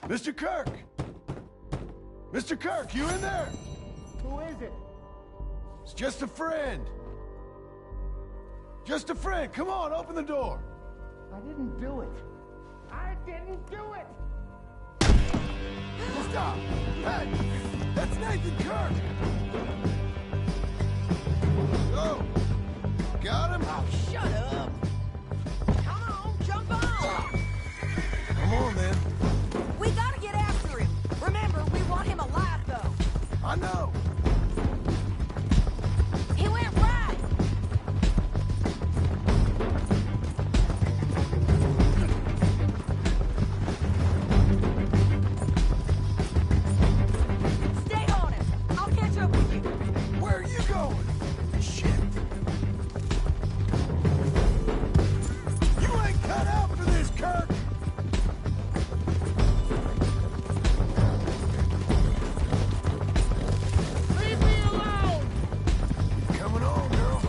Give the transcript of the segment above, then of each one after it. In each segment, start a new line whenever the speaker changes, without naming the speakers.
Mr. Kirk! Mr. Kirk, you in there?
Who is it?
It's just a friend. Just a friend. Come on, open the door.
I didn't do it. I didn't do it!
Stop! Hey! That's Nathan Kirk! Oh! Got him?
Oh, shut up! Come on, jump on!
Come on, then.
We gotta get after him. Remember, we want him alive, though.
I know.
He went right. Stay on him. I'll catch up with you.
Where are you going? Shit. You ain't cut out for this, Kirk!
Leave me alone!
Coming on, girl.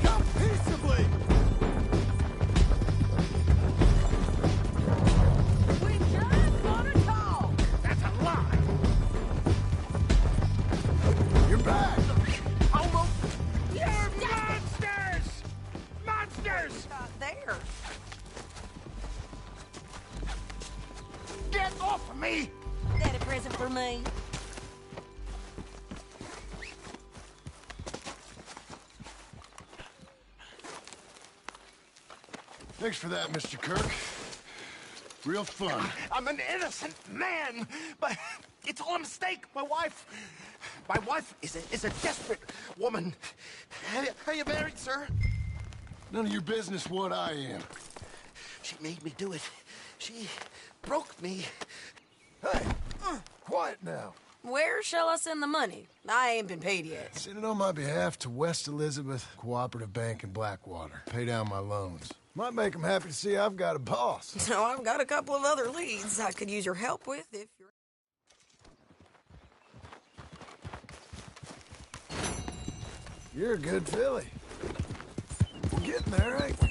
Come peaceably!
We just want to talk.
That's a lie!
You're back!
Almost. You're monsters! Monsters!
Not there.
Get off of me!
That a present for me?
Thanks for that, Mr. Kirk. Real fun.
I'm an innocent man, but it's all a mistake. My wife is a desperate woman. Are you married, sir?
None of your business what I am.
She made me do it. She broke me.
Hey, quiet now.
Where shall I send the money? I ain't been paid yet.
Send it on my behalf to West Elizabeth Cooperative Bank in Blackwater. Pay down my loans. Might make them happy to see I've got a boss.
So I've got a couple of other leads I could use your help with if you're...
You're a good filly. We're getting there, ain't we?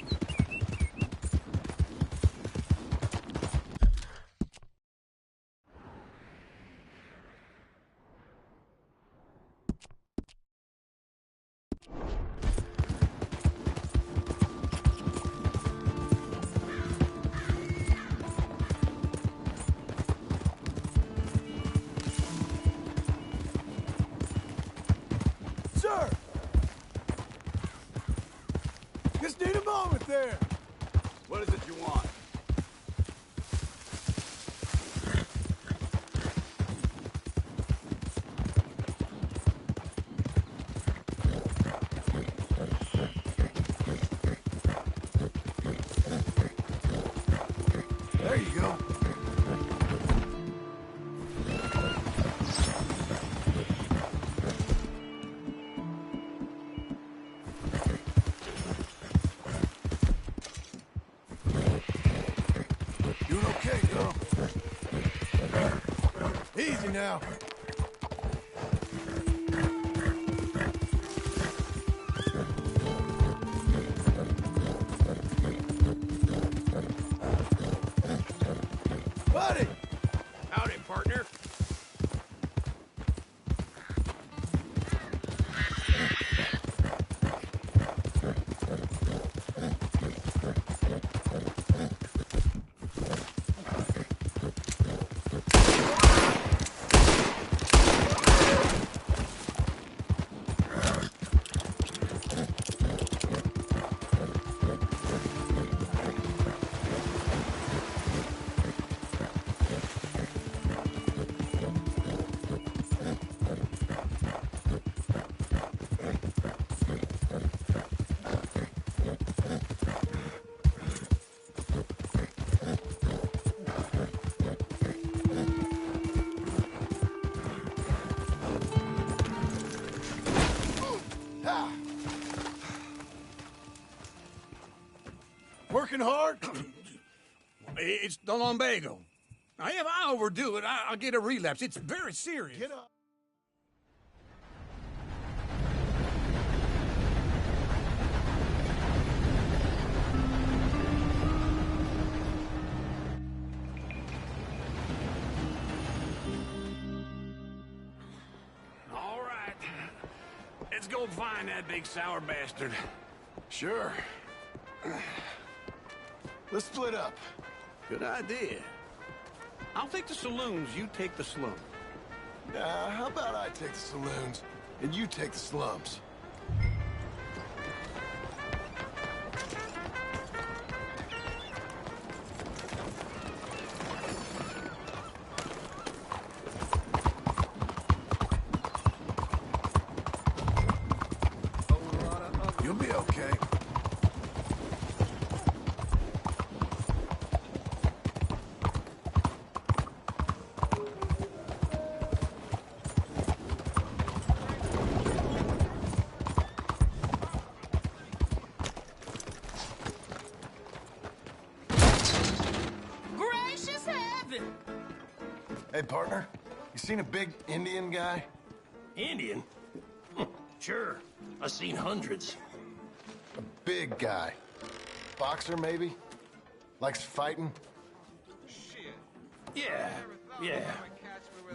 Sir! Just need a moment there.
What is it you want?
There you go. Doing okay, girl. Easy now. Buddy!
Howdy, partner.
Working hard?
It's the lumbago. If I overdo it, I'll get a relapse. It's very serious.
Get up.
All right. Let's go find that big sour bastard.
Sure. Let's split up.
Good idea. I'll take the saloons, you take the slum.
Nah, how about I take the saloons and you take the slums? You'll be okay.
Gracious heaven!
Hey, partner, you seen a big Indian guy?
Indian? Sure. I've seen hundreds.
A big guy. Boxer, maybe? Likes fighting?
Yeah.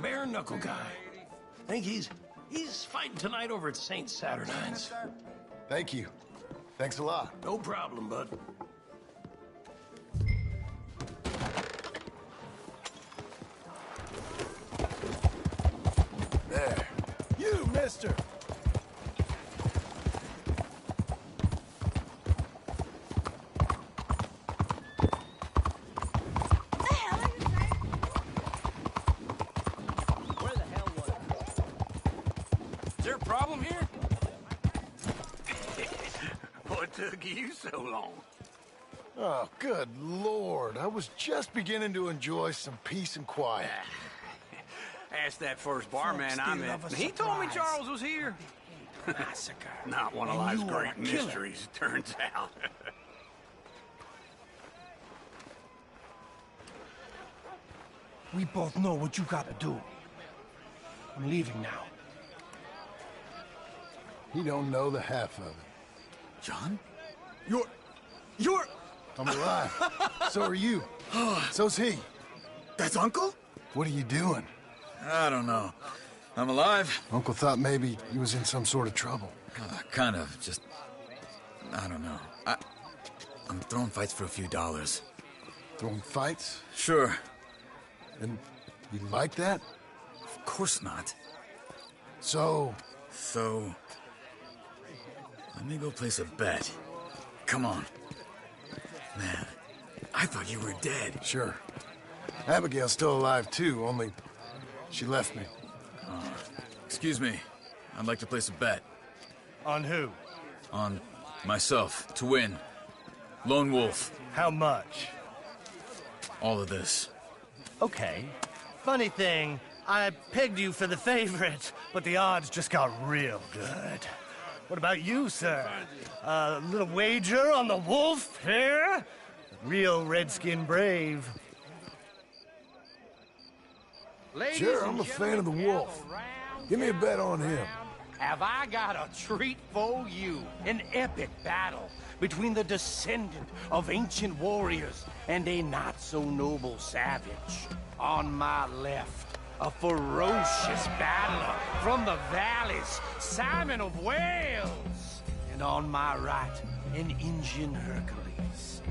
Bare knuckle guy. Think he's fighting tonight over at St. Saturnine's.
Thank you. Thanks a lot.
No problem, bud.
There. You, mister!
Is there a problem here? What took you so long?
Oh, good Lord. I was just beginning to enjoy some peace and quiet.
Asked that first barman I met. He told me Charles was here.
Massacre.
Not one of
And
life's
you are
great
a killer.
mysteries, turns out.
We both know what you gotta do. I'm leaving now.
He don't know the half of it.
John?
You're... I'm alive. So are you. So's he.
That's Uncle?
What are you doing?
I don't know. I'm alive.
Uncle thought maybe he was in some sort of trouble.
Kind of. Just... I don't know. I'm throwing fights for a few dollars.
Throwing fights?
Sure.
And you like that?
Of course not.
So...
So... Let me go place a bet. Come on. Man, I thought you were dead.
Sure. Abigail's still alive, too, only she left me.
Excuse me. I'd like to place a bet.
On who?
On myself, to win. Lone Wolf.
How much?
All of this.
Okay. Funny thing, I pegged you for the favorite, but the odds just got real good. What about you, sir? A little wager on the wolf here? Real redskin brave.
Sure, I'm a fan of the wolf. Give me a bet on him.
Have I got a treat for you? An epic battle between the descendant of ancient warriors and a not-so-noble savage. On my left, a ferocious battler from the valleys, Simon of Wales. And on my right, an Indian Hercules.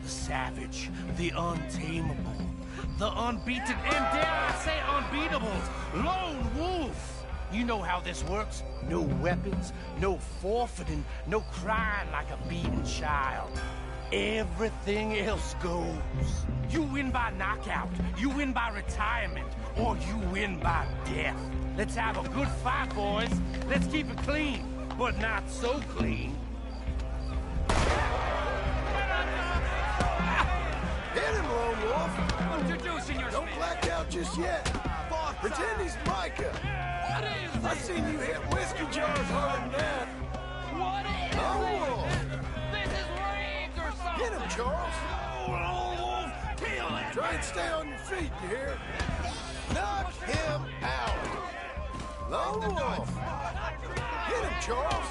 The savage, the untamable, the unbeaten, and dare I say unbeatable, Lone Wolf. You know how this works. No weapons, no forfeiting, no crying like a beaten child. Everything else goes. You win by knockout, you win by retirement, or you win by death. Let's have a good fight, boys. Let's keep it clean, but not so clean.
Hit him, Lone Wolf!
Introducing your
Don't black out just yet. Pretend he's Micah.
What is
I've seen you hit whiskey jars harder than that.
What is
Oh!
this? This is rigged or something!
Get him, Charles!
Kill that
Try and stay on your feet, you hear? Knock him out! Lone Wolf! Get him, Charles!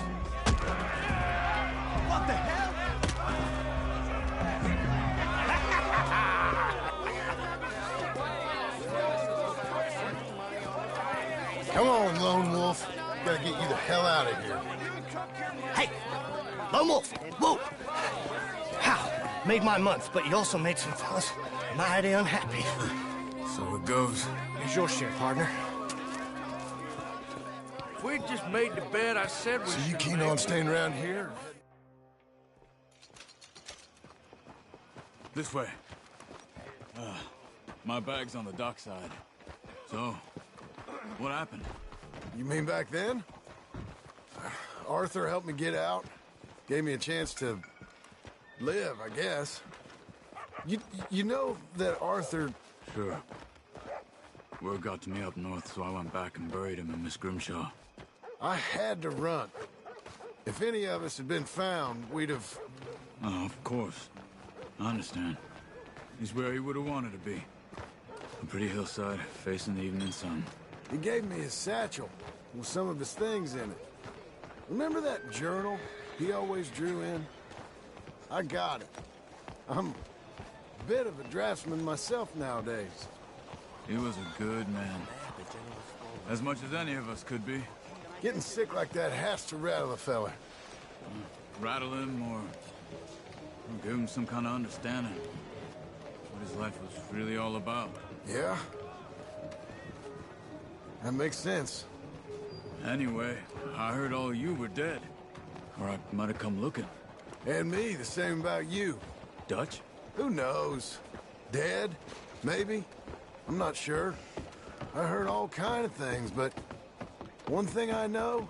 What the hell?
Come on, Lone Wolf. Gotta get you the hell out of here.
Hey, Lone Wolf, whoa! How? Made my month, but you also made some fellas mighty unhappy.
So it goes.
Here's your share, partner.
If we just made the bed I said we
So you
should
keen
make,
on staying around here?
This way. My bag's on the dockside. So, what happened?
You mean back then? Arthur helped me get out. Gave me a chance to live, I guess. You know that Arthur...
Sure. Word got to me up north, so I went back and buried him in Miss Grimshaw.
I had to run. If any of us had been found, we'd have...
Oh, of course. I understand. He's where he would have wanted to be. A pretty hillside, facing the evening sun.
He gave me his satchel with some of his things in it. Remember that journal he always drew in? I got it. I'm a bit of a draftsman myself nowadays.
He was a good man. As much as any of us could be.
Getting sick like that has to rattle a fella.
Rattle him or give him some kind of understanding. What his life was really all about.
Yeah? That makes sense.
Anyway, I heard all you were dead. Or I might have come looking.
And me, the same about you.
Dutch?
Who knows? Dead? Maybe? I'm not sure. I heard all kind of things, but one thing I know,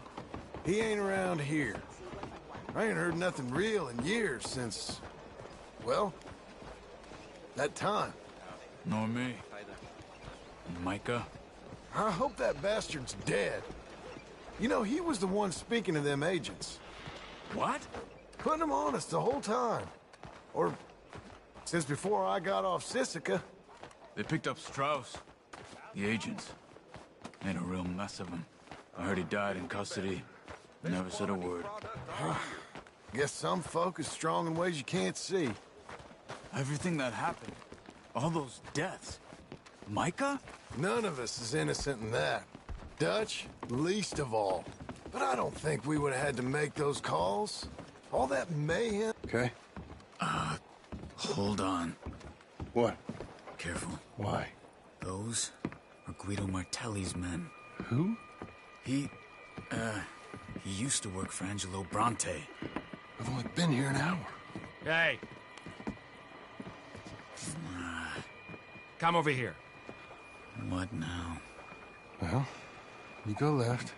he ain't around here. I ain't heard nothing real in years since, well, that time.
Nor me. Micah?
I hope that bastard's dead. You know, he was the one speaking to them agents.
What?
Putting them on us the whole time. Or since before I got off Sisika.
They picked up Strauss. The agents. Made a real mess of him. I heard he died in custody. Never said a word.
Guess some folk is strong in ways you can't see.
Everything that happened. All those deaths. Micah?
None of us is innocent in that. Dutch, least of all. But I don't think we would have had to make those calls. All that mayhem. Okay.
Hold on.
What?
Careful.
Why?
Those are Guido Martelli's men.
Who?
He used to work for Angelo Bronte.
I've only been here an hour.
Hey. Come over here.
What now?
Well, you go left,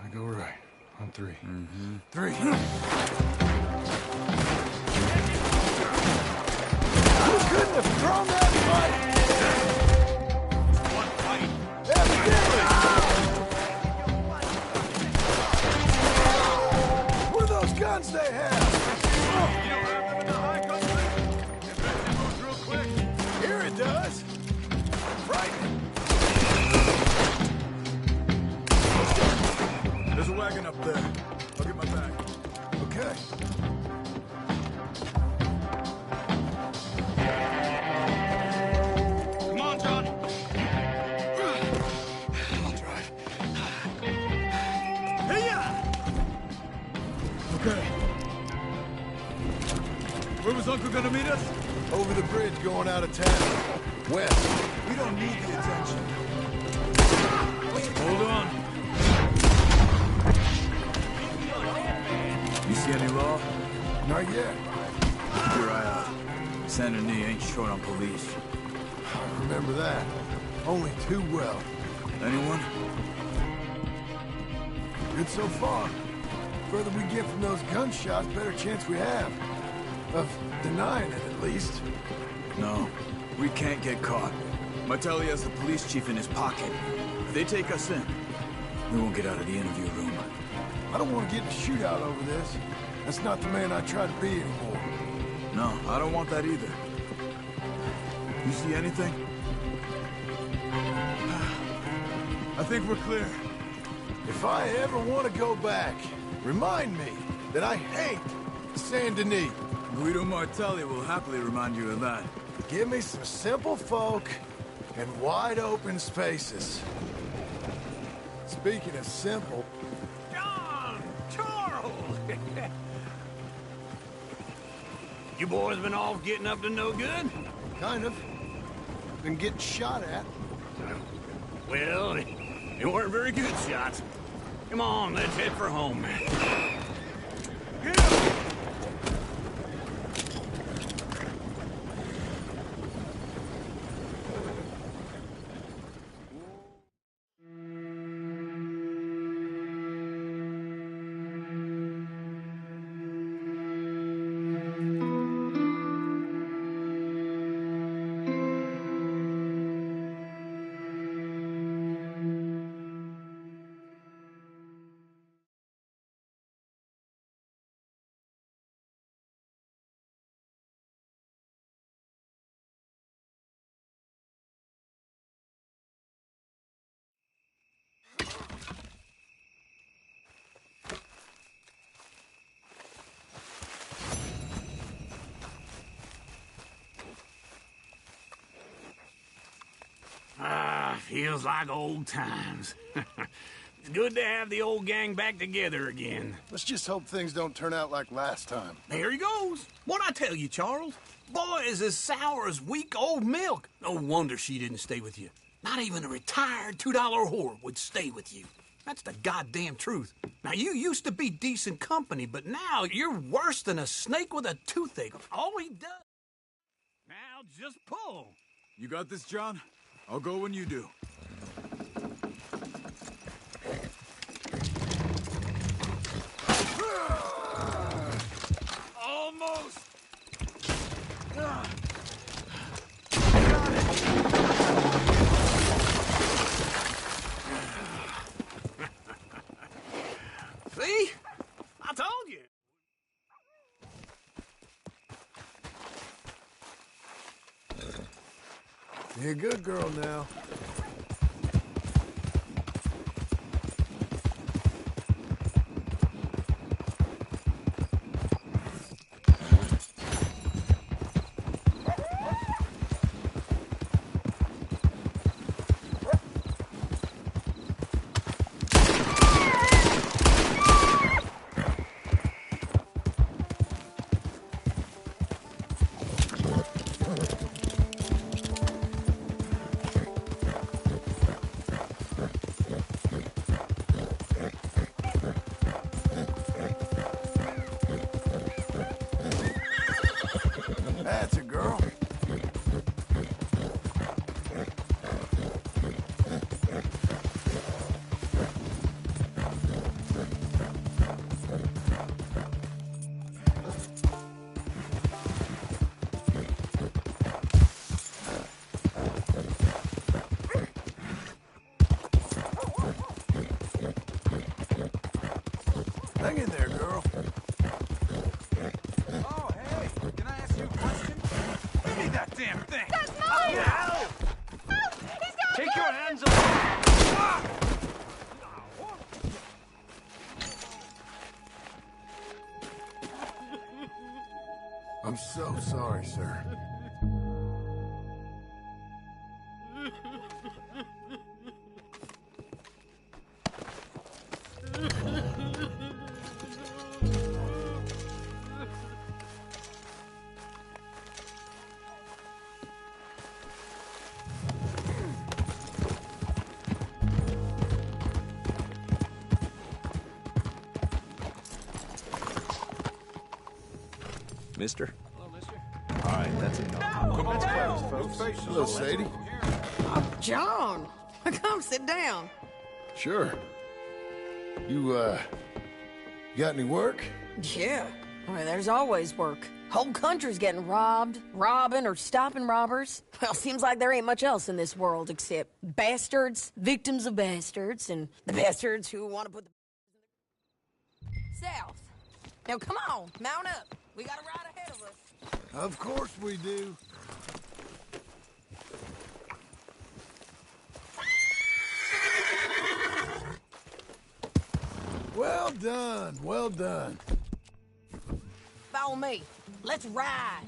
I go right. On three. Mm-hmm. Three. You couldn't have thrown that fight!
One fight.
Evidently! What are those guns they have? Here it does. Frightening.
There's a wagon up there. I'll get my bag.
Okay.
Come on, John.
I'll drive.
Okay. Where was Uncle gonna meet us?
Over the bridge going out of town. West.
We don't need the attention. Hold on. You see any law?
Not yet.
Keep your eye out. Saint Denis ain't short on police.
I remember that. Only too well.
Anyone?
Good so far. Further we get from those gunshots, better chance we have. Of denying it, at least.
No. We can't get caught. Martelli has the police chief in his pocket. If they take us in, We won't get out of the interview room.
I don't want to get in a shootout over this. That's not the man I try to be anymore.
No, I don't want that either. You see anything? I think we're clear.
If I ever want to go back, remind me that I hate Saint Denis.
Guido Martelli will happily remind you of that.
Give me some simple folk and wide open spaces. Speaking of simple...
John! Charles! You boys been off getting up to no good?
Kind of. Been getting shot at.
Well, they weren't very good shots. Come on, let's head for home. Feels like old times. It's good to have the old gang back together again.
Let's just hope things don't turn out like last time.
There he goes. What'd I tell you, Charles? Boy is as sour as weak old milk. No wonder she didn't stay with you. Not even a retired $2 whore would stay with you. That's the goddamn truth. Now, you used to be decent company, but now you're worse than a snake with a toothache. All he does... Now, just pull.
You got this, John? I'll go when you do.
Almost. See? I told you.
You're a good girl now. That's a girl. Hang in there, girl.
Oh, hey! Can I ask you a question? Give me that damn thing!
That's mine!
Help!
Help! He's got
Take
me!
your hands off!
I'm so sorry, sir.
Mister?
All right, that's enough. Let's close, folks.
Hello, Sadie.
John, come sit down.
Sure. You got any work?
Yeah. I mean, there's always work. Whole country's getting robbed, robbing, or stopping robbers. Well, seems like there ain't much else in this world except bastards, victims of bastards, and the bastards who want to put the south. Now, come on, mount up. We got a ride ahead of us.
Of course we do. Well done, well done.
Follow me. Let's ride.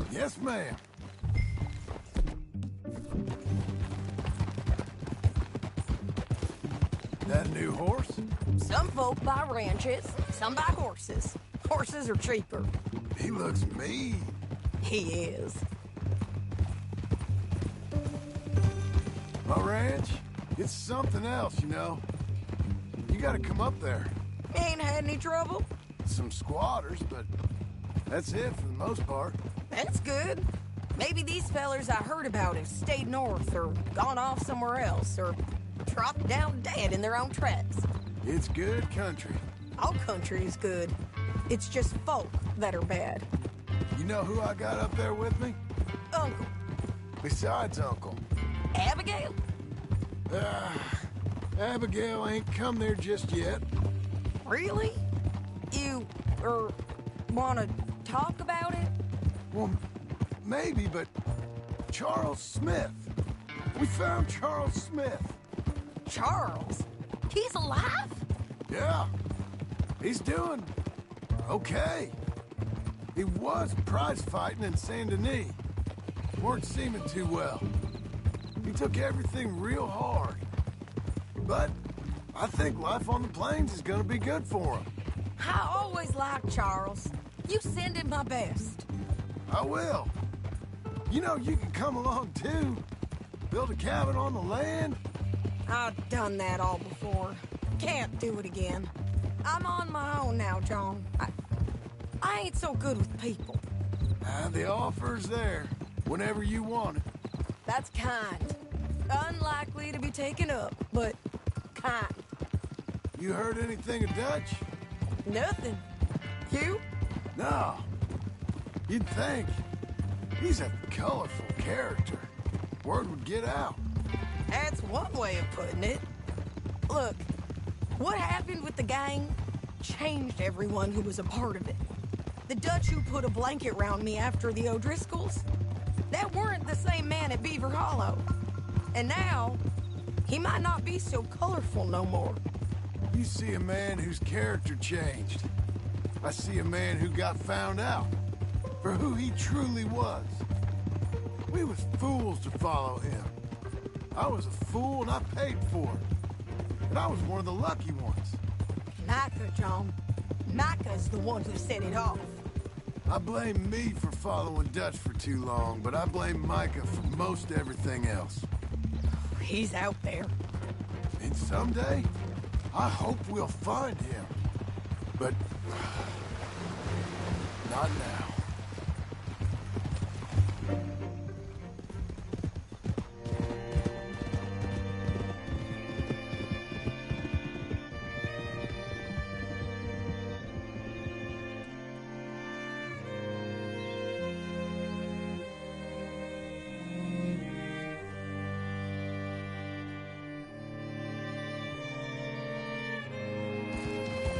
Yes, ma'am. That new horse?
Some folk buy ranches, some buy horses. Horses are cheaper.
He looks mean.
He is.
My ranch, it's something else, you know. You gotta come up there.
Ain't had any trouble?
Some squatters, but that's it for the most part.
That's good. Maybe these fellers I heard about have stayed north or gone off somewhere else or dropped down dead in their own tracks.
It's good country.
All country is good. It's just folk that are bad.
You know who I got up there with me?
Uncle.
Besides Uncle.
Abigail?
Abigail ain't come there just yet.
Really? You, wanna talk about it?
Well, maybe, but Charles Smith. We found Charles Smith.
Charles? He's alive?
Yeah. He's doing okay. He was prize fighting in Saint Denis. Weren't seeming too well. He took everything real hard. But I think life on the plains is gonna be good for him.
I always liked Charles. You send him my best.
I will. You know, you can come along too. Build a cabin on the land.
I've done that all before. Can't do it again. I'm on my own now, John. I ain't so good with people.
The offer's there whenever you want it.
That's kind. Unlikely to be taken up, but kind.
You heard anything of Dutch?
Nothing. You?
No. You'd think. He's a colorful character. Word would get out.
That's one way of putting it. Look, what happened with the gang changed everyone who was a part of it. The Dutch who put a blanket round me after the O'Driscolls, that weren't the same man at Beaver Hollow. And now, he might not be so colorful no more.
You see a man whose character changed. I see a man who got found out for who he truly was. We was fools to follow him. I was a fool and I paid for it. But I was one of the lucky ones.
Micah, John. Micah's the one who set it off.
I blame me for following Dutch for too long, but I blame Micah for most everything else.
He's out there.
And someday, I hope we'll find him. But not now.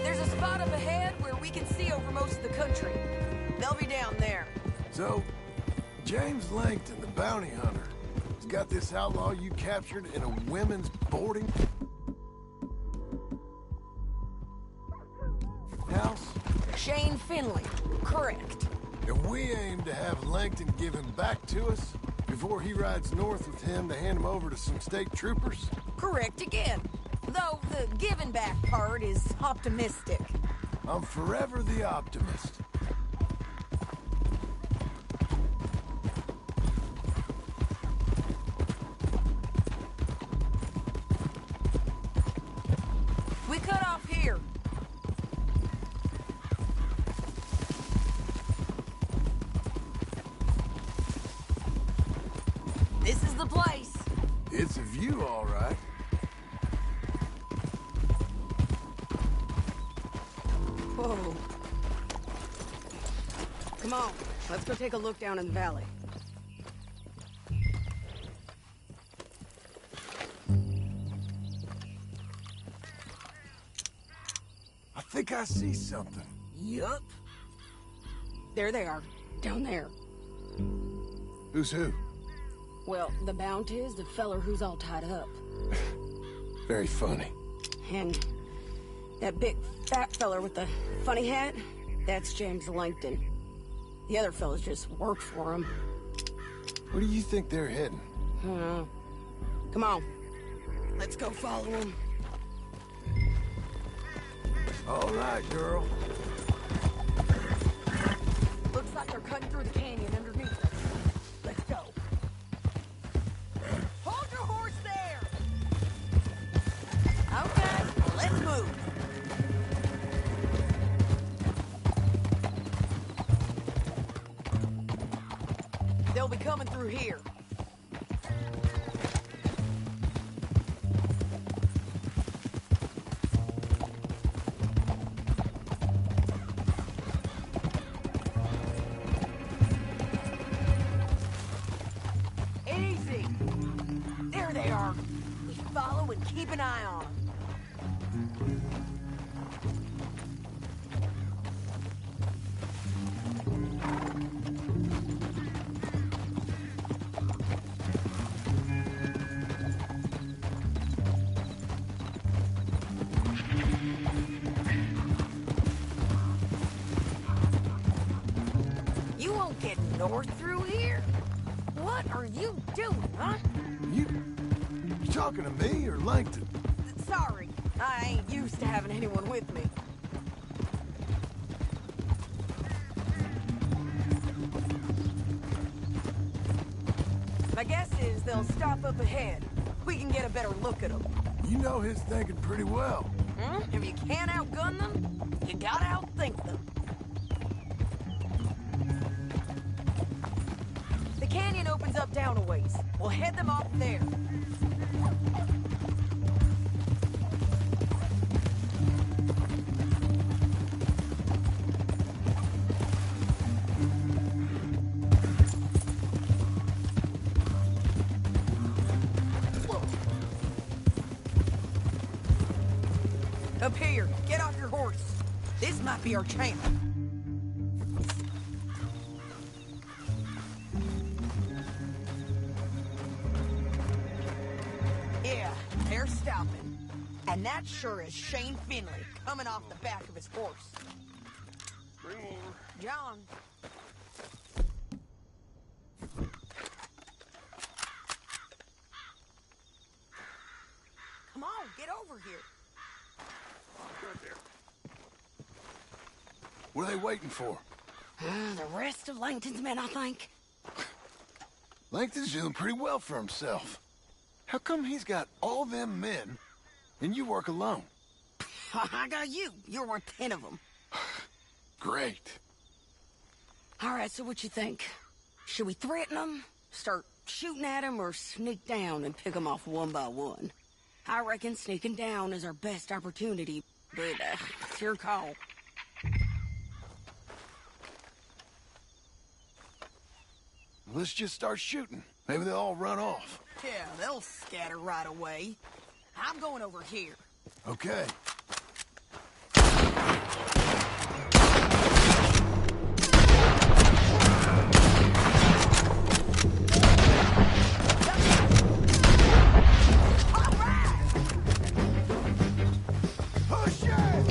There's a spot up ahead where we can see over most of the country. They'll be down there.
So, James Langton, the bounty hunter, has got this outlaw you captured in a women's boarding house?
Shane Finley. Correct.
And we aim to have Langton give him back to us before he rides north with him to hand him over to some state troopers?
Correct again. Though the giving back part is optimistic.
I'm forever the optimist.
We cut off here. This is the place.
It's a view, all right.
Whoa. Come on, let's go take a look down in the valley.
I think I see something.
Yup. There they are, down there.
Who's who?
Well, the Bounty is the feller who's all tied up.
Very funny.
And that big fat feller with the funny hat, that's James Langton. The other fellas just work for him.
Where do you think they're heading?
I don't know. Come on. Let's go follow them.
All right, girl.
Looks like they're cutting through the canyon underneath us. Let's go. Hold your horse there! Okay, let's move. They'll be coming through here. Easy. There they are. We follow and keep an eye on them. You won't get north through here? What are you doing, huh?
You talking to me or Langton?
Sorry, I ain't used to having anyone with me. My guess is they'll stop up ahead. We can get a better look at them.
You know his thinking pretty well.
Hmm? If you can't outgun them, you gotta outthink them. The canyon opens up down a ways. We'll head them off there. Up here, get off your horse. This might be our chance. Yeah, they're stopping. And that sure is Shane Finley coming off the back of his horse. John. Come on, get over here.
What are they waiting for?
The rest of Langton's men, I think.
Langton's doing pretty well for himself. How come he's got all them men, and you work alone?
I got you. You're worth 10 of them.
Great.
All right, so what you think? Should we threaten them, start shooting at them, or sneak down and pick them off one by one? I reckon sneaking down is our best opportunity, but it's your call.
Let's just start shooting. Maybe they'll all run off.
Yeah, they'll scatter right away. I'm going over here.
Okay. Push it!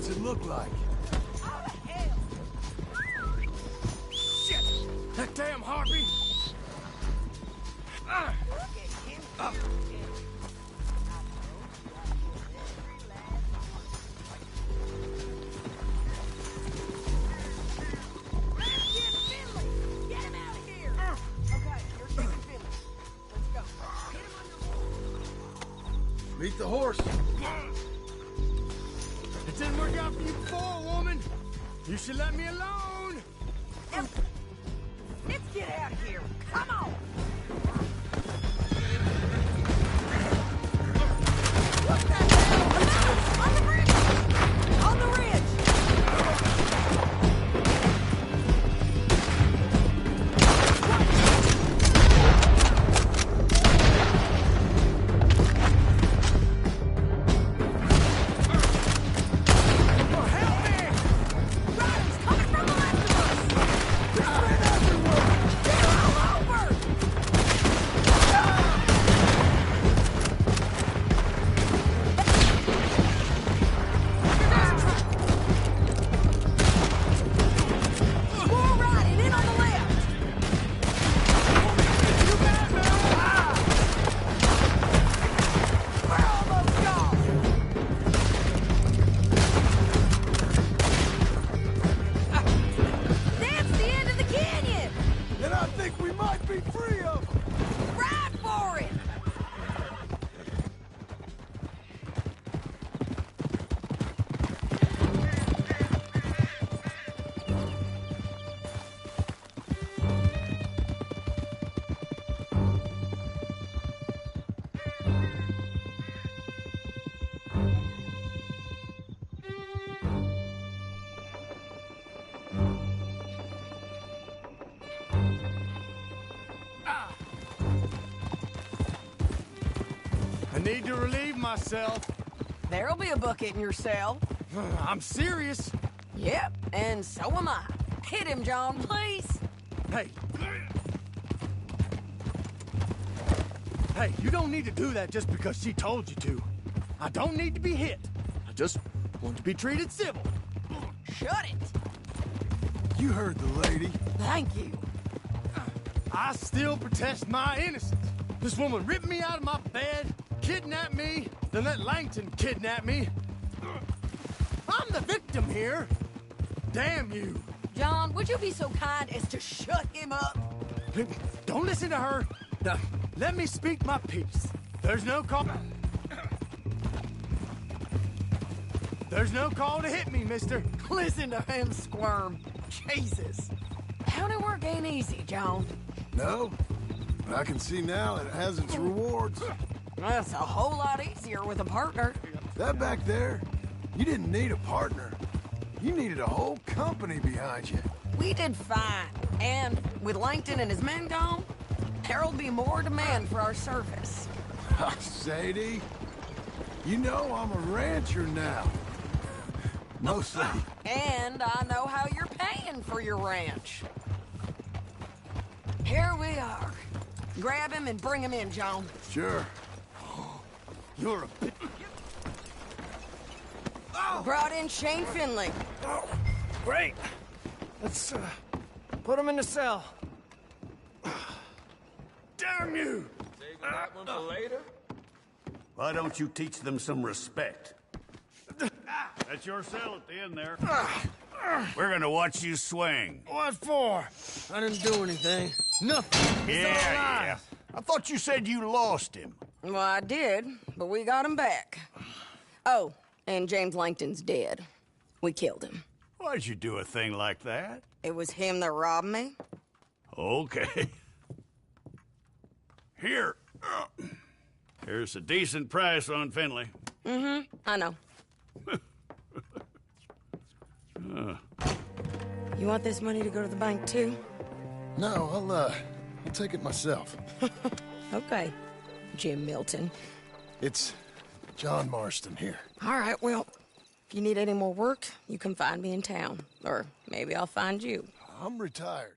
What's it look like?
Oh, hell!
Shit! That damn harpy! Ah.
Look at him. Get Finley! Get him out of here! Okay, you're taking Finley. Let's go. Hit him on your
Meet the horse.
It didn't work out for you before, woman. You should let me alone.
Let's get out of here. Come on. What the hell? On the bridge! On the ridge! Riders coming from the left of us! They're all over! More riding in on the left! We're almost gone! That's the end of the canyon!
And I think we might be free of them.
Ride for it!
I need to relieve myself.
There'll be a bucket in your cell.
I'm serious.
Yep, and so am I. Hit him, John, please.
Hey. Hey, you don't need to do that just because she told you to. I don't need to be hit. I just want to be treated civil.
Shut it.
You heard the lady.
Thank you.
I still protest my innocence. This woman ripped me out of my bed, kidnapped me, then let Langton kidnap me. I'm the victim here. Damn you.
John, would you be so kind as to shut him up?
Don't listen to her. Now, let me speak my piece. There's no call. There's no call to hit me, mister.
Listen to him squirm. Jesus. County work ain't easy, John.
No, but I can see now it has its rewards.
That's a whole lot easier with a partner.
That back there, you didn't need a partner. You needed a whole company behind you.
We did fine. And with Langton and his men gone, there'll be more demand for our service.
Sadie, you know I'm a rancher now. Mostly.
And I know how you're paying for your ranch. Here we are. Grab him and bring him in, John.
Sure.
You're a bit.
Brought in Shane Finley.
Oh, great. Let's put him in the cell.
Damn you!
Why don't you teach them some respect?
That's your cell at the end there. We're gonna watch you swing.
What for? I didn't do anything. Nothing.
Yeah. I thought you said you lost him.
Well, I did, but we got him back. Oh, and James Langton's dead. We killed him.
Why'd you do a thing like that?
It was him that robbed me.
Okay. Here. Here's a decent price on Finley.
Mm-hmm, I know. You want this money to go to the bank, too?
No, I'll take it myself.
Okay, Jim Milton.
It's John Marston here.
All right, well, if you need any more work, you can find me in town. Or maybe I'll find you.
I'm retired.